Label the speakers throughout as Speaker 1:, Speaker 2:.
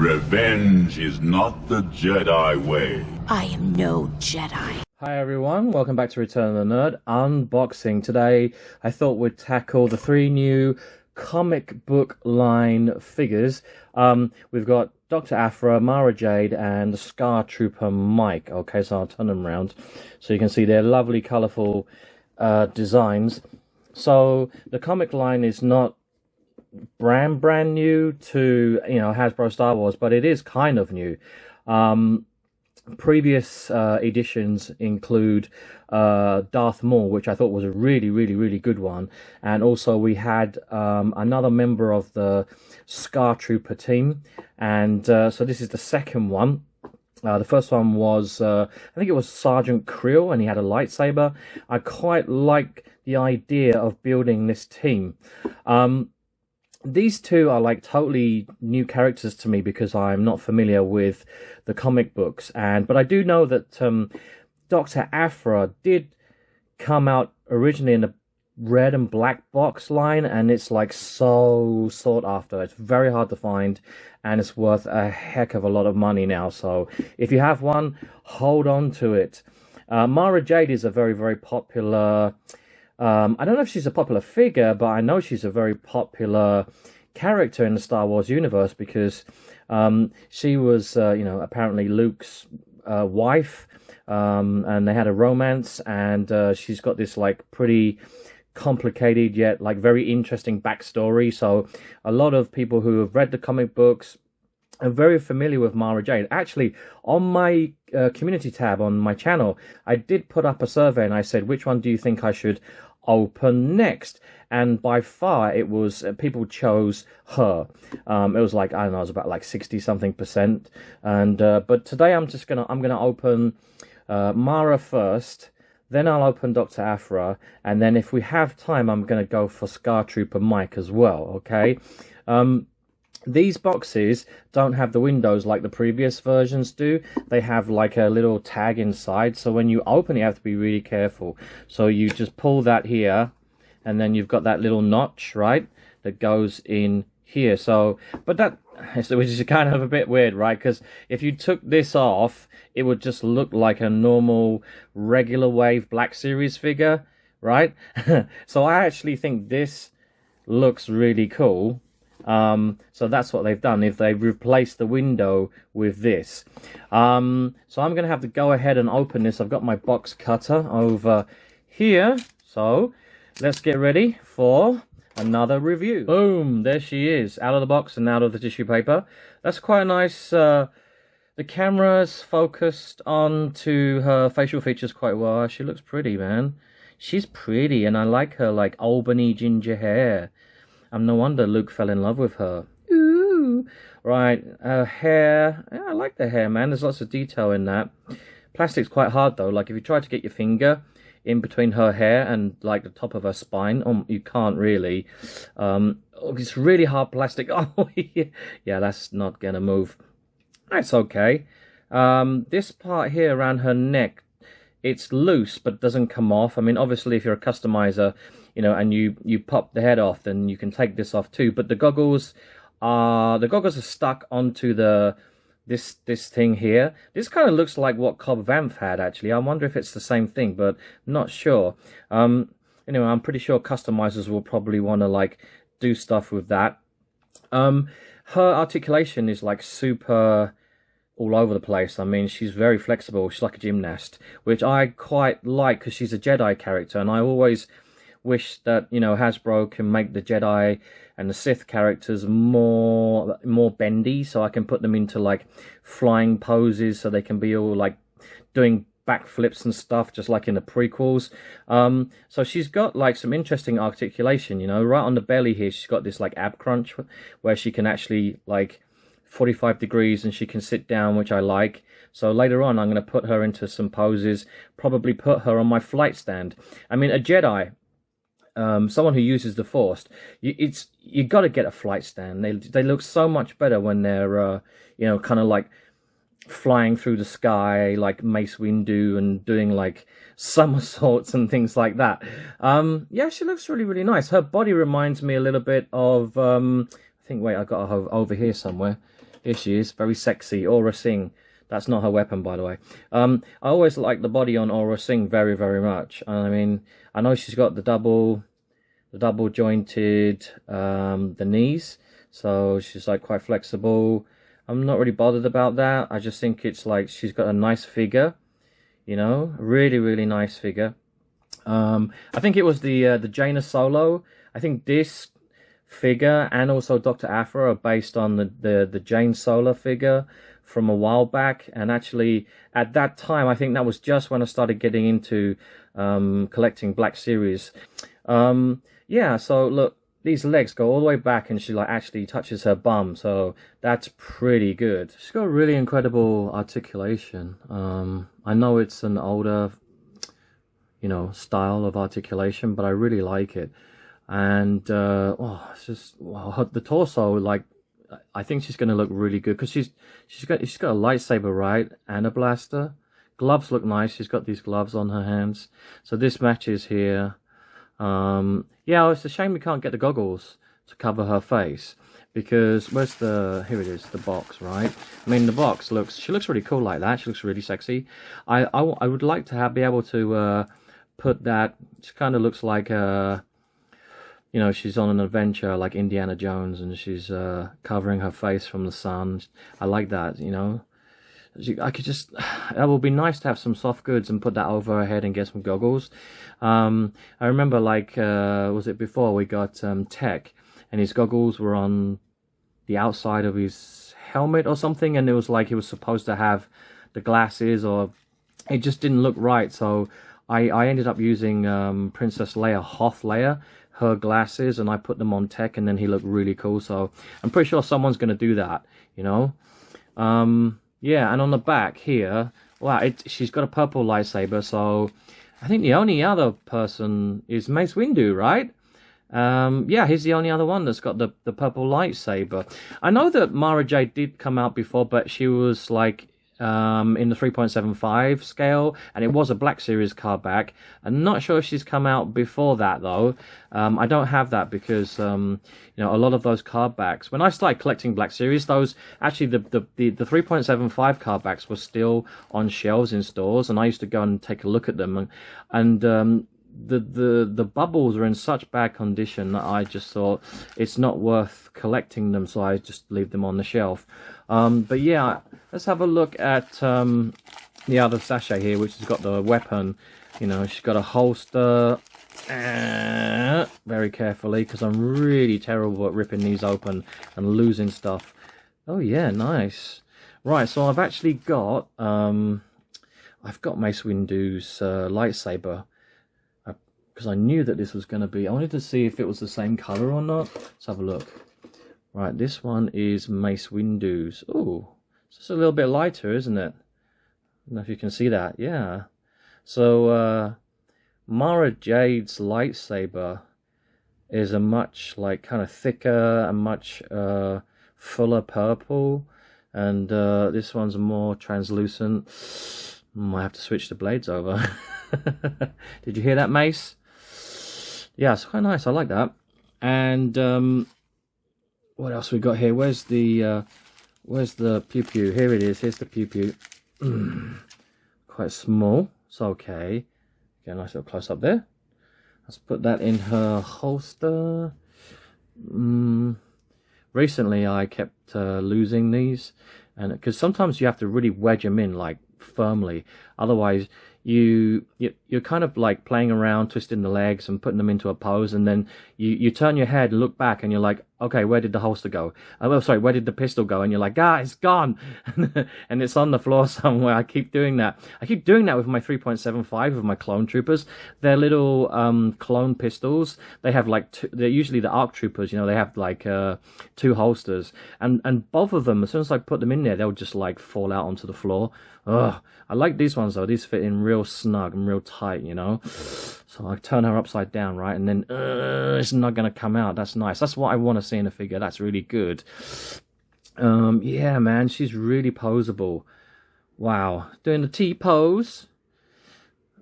Speaker 1: Revenge is not the Jedi way.
Speaker 2: I am no Jedi.
Speaker 3: Hi everyone, welcome back to Return of the Nerd unboxing. Today I thought we'd tackle the 3 new comic book line figures. We've got Dr. Aphra, Mara Jade, and the Scar Trooper Mike. Okay, so I'll turn them around so you can see their lovely colourful designs. So the comic line is not brand new to, you know, Hasbro Star Wars, but it is kind of new. Previous editions include Darth Maul, which I thought was a really good one, and also we had another member of the Scar Trooper team, and so this is the second one. The first one was, I think it was Sergeant Kreel, and he had a lightsaber. I quite like the idea of building this team. These two are like totally new characters to me because I'm not familiar with the comic books, but I do know that Dr. Aphra did come out originally in the red and black box line, and it's like so sought after. It's very hard to find, and it's worth a heck of a lot of money now. So if you have one, hold on to it. Mara Jade is a very popular. I don't know if she's a popular figure, but I know she's a very popular character in the Star Wars universe because she was, you know, apparently Luke's wife, and they had a romance, and she's got this like pretty complicated yet like very interesting backstory. So a lot of people who have read the comic books are very familiar with Mara Jade. Actually, on my community tab on my channel, I did put up a survey and I said, which one do you think I should open next? And by far it was people chose her. It was like, I don't know, it was about like 60-something%. And but today I'm gonna open Mara first, then I'll open Dr. Aphra, and then if we have time I'm gonna go for Scar Trooper Mike as well. Okay. These boxes don't have the windows like the previous versions do. They have like a little tag inside, so when you open it, you have to be really careful. So you just pull that here, and then you've got that little notch, right, that goes in here. So, but that, which is kind of a bit weird, right? Because if you took this off, it would just look like a normal regular wave Black Series figure, right? So I actually think this looks really cool. So that's what they've done, if they've replaced the window with this. So I'm gonna have to go ahead and open this. I've got my box cutter over here, so let's get ready for another review. Boom, there she is, out of the box and out of the tissue paper. That's quite nice. The camera's focused onto her facial features quite well. She looks pretty, man. She's pretty, and I like her like Albany ginger hair. No wonder Luke fell in love with her. Ooh. Right, hair. Yeah, I like the hair, man. There's lots of detail in that. Plastic's quite hard, though. Like, if you try to get your finger in between her hair and, like, the top of her spine, you can't really. It's really hard plastic. Oh, yeah, that's not going to move. That's okay. This part here around her neck, it's loose, but doesn't come off. I mean, obviously, if you're a customizer, you know, and you pop the head off, then you can take this off too. But the goggles are stuck onto this thing here. This kind of looks like what Cobb Vanth had, actually. I wonder if it's the same thing, but not sure. Anyway, I'm pretty sure customizers will probably want to like do stuff with that. Her articulation is like super all over the place. I mean, she's very flexible. She's like a gymnast, which I quite like because she's a Jedi character, and I always wish that, you know, Hasbro can make the Jedi and the Sith characters more bendy, so I can put them into like flying poses, so they can be all like doing backflips and stuff, just like in the prequels. So she's got like some interesting articulation, you know, right on the belly here. She's got this like ab crunch where she can actually like 45 degrees and she can sit down, which I like. So later on I'm going to put her into some poses, probably put her on my flight stand. I mean, a Jedi, someone who uses the Force, you got to get a flight stand. They look so much better when they're you know, kind of like flying through the sky like Mace Windu and doing like somersaults and things like that. Yeah, she looks really nice. Her body reminds me a little bit of I think, wait, I got her over here somewhere. Here she is, very sexy, Aura Singh. That's not her weapon, by the way. I always like the body on Aura Singh very, very much. I mean, I know she's got the double jointed, the knees, so she's like quite flexible. I'm not really bothered about that. I just think it's like she's got a nice figure, you know, really, really nice figure. I think it was the Jaina Solo. I think this figure and also Dr. Aphra are based on the Jane Solar figure from a while back, and actually at that time I think that was just when I started getting into collecting Black Series. Yeah, so look, these legs go all the way back and she like actually touches her bum, so that's pretty good. She's got really incredible articulation. I know it's an older, you know, style of articulation, but I really like it. And oh, it's just, wow, the torso, like, I think she's going to look really good because she's got a lightsaber, right, and a blaster. Gloves look nice. She's got these gloves on her hands, so this matches here. Yeah, it's a shame we can't get the goggles to cover her face, because where's the, here it is, the box, right? I mean, the box she looks really cool like that. She looks really sexy. I would like to be able to put that. She kind of looks like you know, she's on an adventure like Indiana Jones, and she's covering her face from the sun. I like that, you know. I could just, it would be nice to have some soft goods and put that over her head and get some goggles. I remember, like, was it before we got Tech, and his goggles were on the outside of his helmet or something, and it was like he was supposed to have the glasses, or it just didn't look right. So I ended up using Princess Leia, Hoth Leia, her glasses, and I put them on Tech, and then he looked really cool. So I'm pretty sure someone's going to do that, you know. Yeah, and on the back here, wow, she's got a purple lightsaber, so I think the only other person is Mace Windu, right? Yeah, he's the only other one that's got the purple lightsaber. I know that Mara Jade did come out before, but she was like in the 3.75 scale, and it was a Black Series card back. I'm not sure if she's come out before that though. I don't have that because you know, a lot of those card backs, when I started collecting Black Series, those actually the 3.75 card backs were still on shelves in stores, and I used to go and take a look at them, and the bubbles are in such bad condition that I just thought it's not worth collecting them, so I just leave them on the shelf. But yeah, let's have a look at the other sachet here, which has got the weapon. You know, she's got a holster. Very carefully, because I'm really terrible at ripping these open and losing stuff. Oh yeah, nice. Right, so I've actually got Mace Windu's lightsaber, because I knew that this was going to be, I wanted to see if it was the same color or not. Let's have a look. Right, this one is Mace Windu's. Oh, it's just a little bit lighter, isn't it? I don't know if you can see that. Yeah. So Mara Jade's lightsaber is a much like kind of thicker and much fuller purple, and this one's more translucent. Might have to switch the blades over. Did you hear that, Mace? Yeah, it's quite nice. I like that. And what else we got here? Where's the pew pew? Here it is. Here's the pew pew. Quite small. It's okay. Get a nice little close up there. Let's put that in her holster. Recently, I kept losing these, and because sometimes you have to really wedge them in like firmly, otherwise you're kind of like playing around, twisting the legs and putting them into a pose, and then you turn your head and look back and you're like, okay, where did the holster go? Oh, sorry, where did the pistol go? And you're like, it's gone. And it's on the floor somewhere. I keep doing that. I keep doing that with my 3.75 of my clone troopers. They're little clone pistols. They have like they're usually the ARC troopers, you know, they have like 2 holsters, and both of them, as soon as I put them in there, they'll just like fall out onto the floor. Ugh. I like these ones though. These fit in real snug and real tight, you know. So I turn her upside down, right, and then it's not gonna come out. That's nice. That's what I want to see in a figure. That's really good. Yeah, man, she's really poseable. Wow, doing the T pose.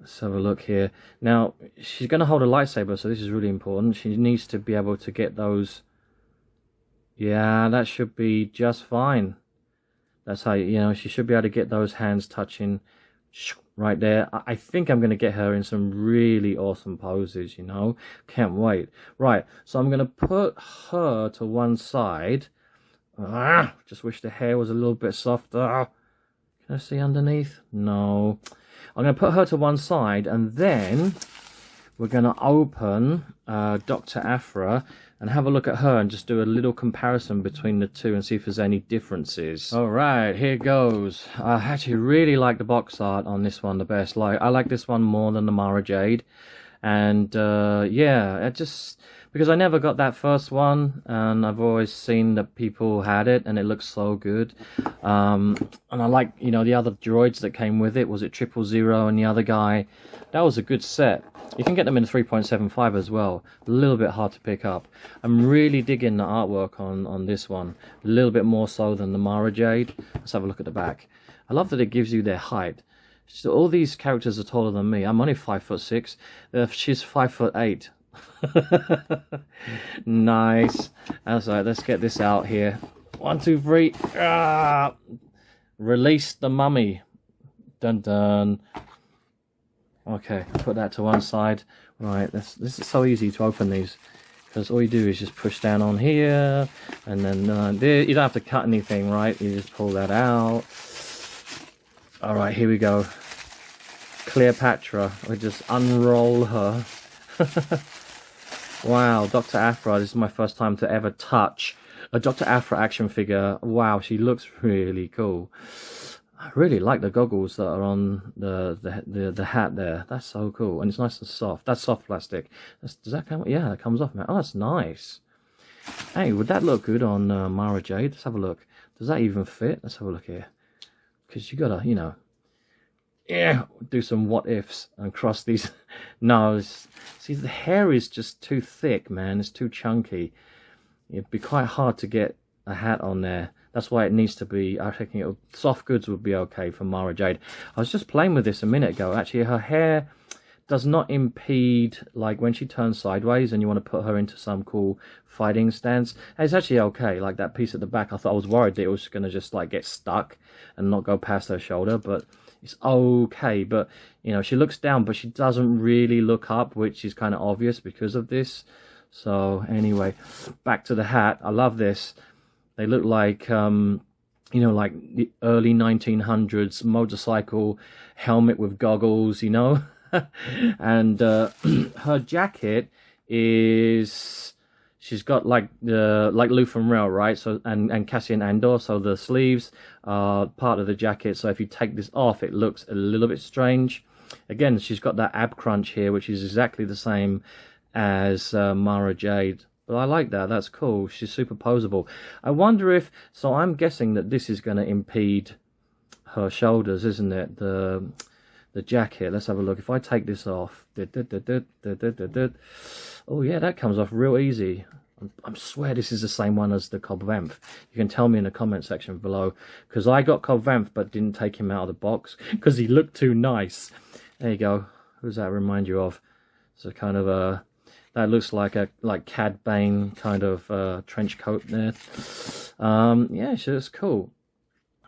Speaker 3: Let's have a look here. Now she's gonna hold a lightsaber, so this is really important. She needs to be able to get those. Yeah, that should be just fine. That's how, you know, she should be able to get those hands touching right there. I think I'm going to get her in some really awesome poses, you know. Can't wait. Right, so I'm going to put her to one side. Just wish the hair was a little bit softer. Can I see underneath? No. I'm going to put her to one side, and then we're going to open Dr. Aphra and have a look at her and just do a little comparison between the two and see if there's any differences. All right, here goes. I actually really like the box art on this one the best. Like, I like this one more than the Mara Jade. And yeah, it just... because I never got that first one, and I've always seen that people had it, and it looks so good. And I like, you know, the other droids that came with it. Was it 000 and the other guy? That was a good set. You can get them in 3.75 as well. A little bit hard to pick up. I'm really digging the artwork on this one. A little bit more so than the Mara Jade. Let's have a look at the back. I love that it gives you their height. So all these characters are taller than me. I'm only 5'6". She's 5'8". Nice. That's right. Let's get this out here. 1, 2, 3. Release the mummy. Dun dun. Okay, put that to one side. Right, this is so easy to open these, because all you do is just push down on here, and then there. You don't have to cut anything, right? You just pull that out. All right, here we go. Cleopatra. We just unroll her. Wow, Dr. Aphra. This is my first time to ever touch a Dr. Aphra action figure. Wow, she looks really cool. I really like the goggles that are on the hat there. That's so cool, and it's nice and soft. That's soft plastic. Does that come? Yeah, it comes off, man. Oh, that's nice. Hey, would that look good on Mara Jade? Let's have a look. Does that even fit? Let's have a look here. Because you gotta, you know, yeah, do some what ifs and cross these. No, see, the hair is just too thick, man. It's too chunky. It'd be quite hard to get a hat on there. That's why it needs to be, I think soft goods would be okay for Mara Jade. I was just playing with this a minute ago. Actually, her hair does not impede, like when she turns sideways and you want to put her into some cool fighting stance. It's actually okay. Like that piece at the back, I thought, I was worried that it was going to just like get stuck and not go past her shoulder, but it's okay. But, you know, she looks down, but she doesn't really look up, which is kind of obvious because of this. So anyway, back to the hat. I love this. They look like, you know, like the early 1900s motorcycle helmet with goggles, you know. And her jacket is, she's got like the Luthen Rail, right? So and Cassian Andor. So the sleeves are part of the jacket. So if you take this off, it looks a little bit strange. Again, she's got that ab crunch here, which is exactly the same as Mara Jade. But I like that. That's cool. She's super posable. I wonder if... so I'm guessing that this is going to impede her shoulders, isn't it? The jacket. Let's have a look. If I take this off... oh, yeah, that comes off real easy. I swear this is the same one as the Cobb Vanth. You can tell me in the comment section below. Because I got Cobb Vanth but didn't take him out of the box. Because he looked too nice. There you go. Who does that remind you of? It's a kind of a... that looks like a Cad Bane kind of trench coat there. Yeah, so it's cool.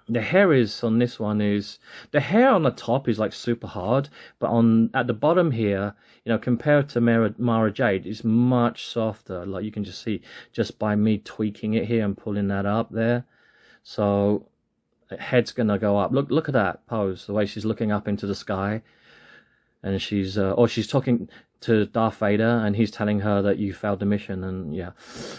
Speaker 3: The hair is on this one is, the hair on the top is like super hard, but on at the bottom here, you know, compared to Mara Jade, it's much softer. Like you can just see just by me tweaking it here and pulling that up there. So head's gonna go up. Look at that pose, the way she's looking up into the sky, and she's or she's talking to Darth Vader, and he's telling her that you failed the mission. And yeah,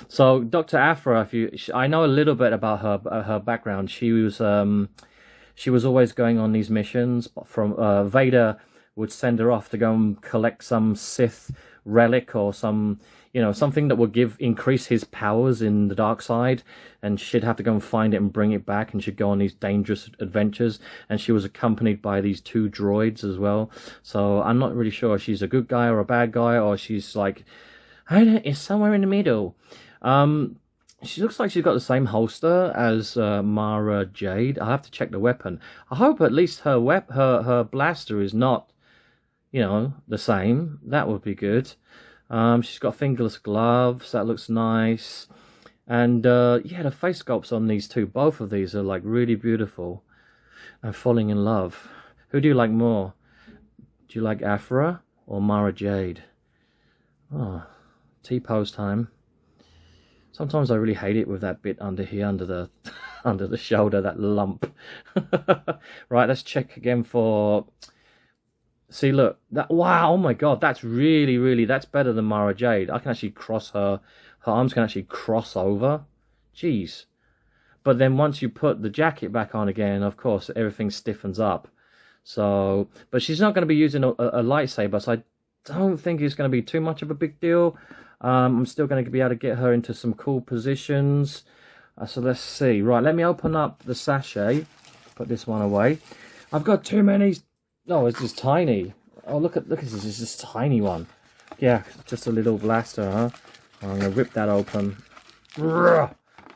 Speaker 3: so Dr. Aphra, I know a little bit about her background. She was always going on these missions. From Vader would send her off to go and collect some Sith relic or some, you know, something that would increase his powers in the dark side, and she'd have to go and find it and bring it back, and she'd go on these dangerous adventures, and she was accompanied by these 2 droids as well. So I'm not really sure if she's a good guy or a bad guy, or she's like, it's somewhere in the middle. She looks like she's got the same holster as Mara Jade. I'll have to check the weapon. I hope at least her blaster is not, you know, the same. That would be good. She's got fingerless gloves. That looks nice. And yeah, the face sculpts on these two, both of these are like really beautiful. I'm falling in love. Who do you like more? Do you like Aphra or Mara Jade? Oh, T-pose time. Sometimes I really hate it with that bit under here, under the under the shoulder, that lump. Right, let's check again for... See, look, that, wow, oh my god, that's really, that's better than Mara Jade. I can actually cross her arms can actually cross over. Jeez. But then once you put the jacket back on again, of course, everything stiffens up. So, but she's not going to be using a lightsaber, so I don't think it's going to be too much of a big deal. I'm still going to be able to get her into some cool positions. So let's see. Right, let me open up the sachet. Put this one away. I've got too many. Oh, it's just tiny. Oh, look at this. It's just a tiny one. Yeah, just a little blaster, huh? I'm going to rip that open.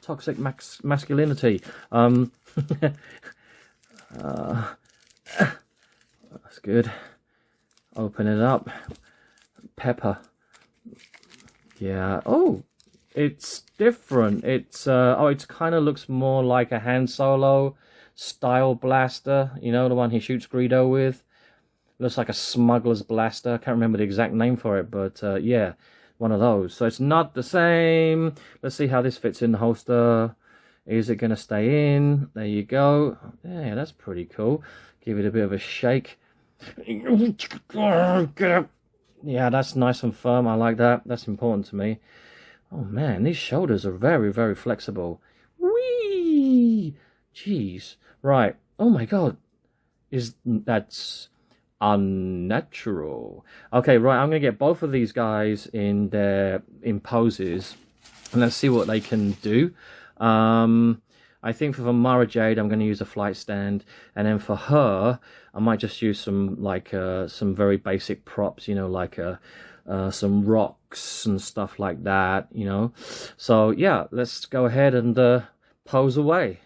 Speaker 3: Toxic masculinity. That's good. Open it up. Pepper. Yeah. Oh, it's different. It's oh, it kind of looks more like a Han Solo style blaster. You know, the one he shoots Greedo with. Looks like a smuggler's blaster. I can't remember the exact name for it, but yeah, one of those. So it's not the same. Let's see how this fits in the holster. Is it going to stay in? There you go. Yeah, that's pretty cool. Give it a bit of a shake. Yeah, that's nice and firm. I like that. That's important to me. Oh man, these shoulders are very flexible. Whee! Jeez. Right. Oh my god. That's unnatural. Okay, right. I'm gonna get both of these guys in poses, and let's see what they can do. I think for Mara Jade, I'm going to use a flight stand, and then for her, I might just use some some very basic props, you know, like some rocks and stuff like that, you know. So yeah, let's go ahead and pose away.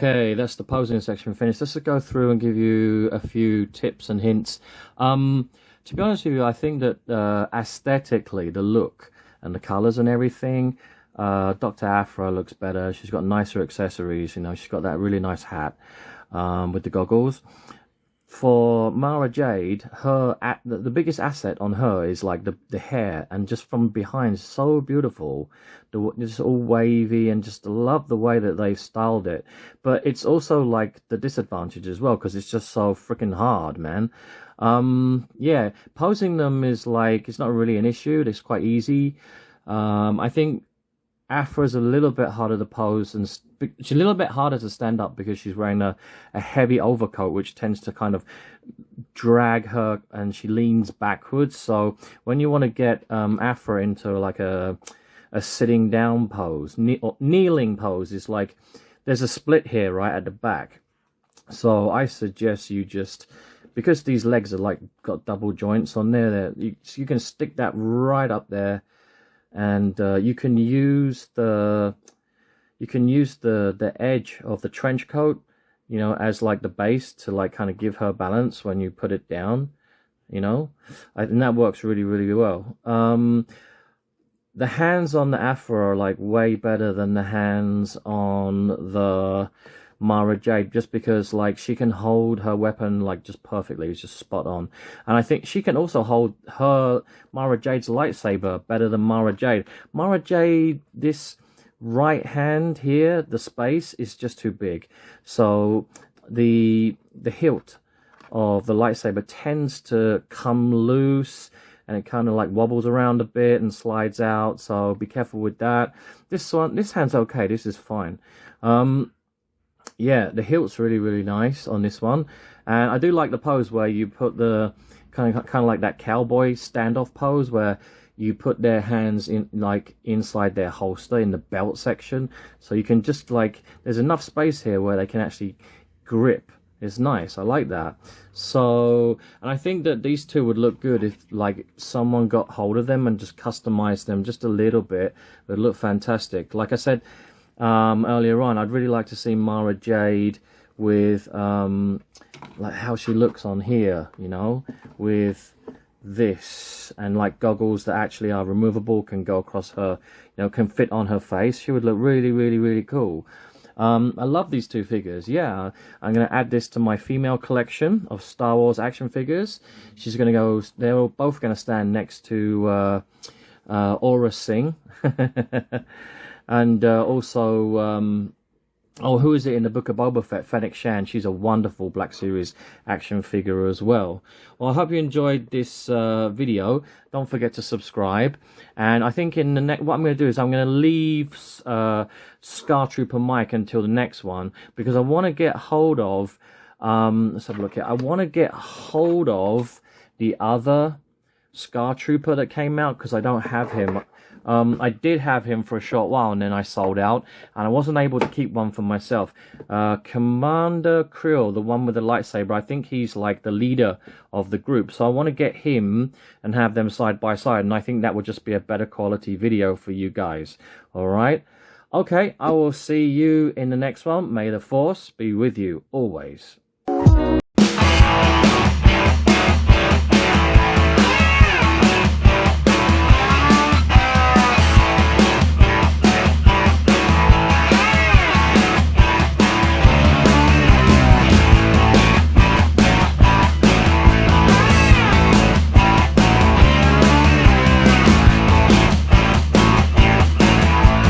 Speaker 3: Okay, that's the posing section finished. Let's go through and give you a few tips and hints. To be honest with you, I think that aesthetically, the look and the colors and everything. Dr. Aphra looks better. She's got nicer accessories. You know, she's got that really nice hat with the goggles. For Mara Jade, the biggest asset on her is like the hair, and just from behind, so beautiful. It's all wavy, and just love the way that they've styled it. But it's also like the disadvantage as well, because it's just so freaking hard, man. Yeah, posing them is like, it's not really an issue. It's quite easy. I think Aphra is a little bit harder to pose, and she's a little bit harder to stand up because she's wearing a heavy overcoat, which tends to kind of drag her, and she leans backwards. So when you want to get Aphra into like a sitting down pose, or kneeling pose, is like there's a split here right at the back. So I suggest you just, because these legs are like got double joints on there, you can stick that right up there. And you can use the edge of the trench coat, you know, as like the base to like kind of give her balance when you put it down, you know, and that works really, really well. The hands on the Aphra are like way better than the hands on the Mara Jade, just because like she can hold her weapon like just perfectly. It's just spot on. And I think she can also hold her Mara Jade's lightsaber better than Mara Jade. Mara Jade, this right hand here, the space is just too big. So the hilt of the lightsaber tends to come loose, and it kind of like wobbles around a bit and slides out. So be careful with that. This hand's okay. This is fine. Yeah, the hilt's really, really nice on this one, and I do like the pose where you put the kind of like that cowboy standoff pose where you put their hands in like inside their holster in the belt section, so you can just like, there's enough space here where they can actually grip. It's nice. I like that. So, and I think that these two would look good if like someone got hold of them and just customized them just a little bit. It would look fantastic. Like I said earlier on, I'd really like to see Mara Jade with like how she looks on here, you know, with this, and like goggles that actually are removable, can go across her, you know, can fit on her face. She would look really, really, really cool. I love these two figures. Yeah, I'm going to add this to my female collection of Star Wars action figures. She's going to go, they're both going to stand next to Aura Singh. And also, oh, who is it in the Book of Boba Fett? Fennec Shand. She's a wonderful Black Series action figure as well. Well, I hope you enjoyed this video. Don't forget to subscribe. And I think in the next, what I'm going to do is I'm going to leave Scar Trooper Mike until the next one, because I want to get hold of, let's have a look here. I want to get hold of the other Scar Trooper that came out, because I don't have him. I did have him for a short while, and then I sold out, and I wasn't able to keep one for myself. Commander Kreel, the one with the lightsaber, I think he's like the leader of the group, so I want to get him and have them side by side, and I think that would just be a better quality video for you guys. Alright? Okay, I will see you in the next one. May the Force be with you always.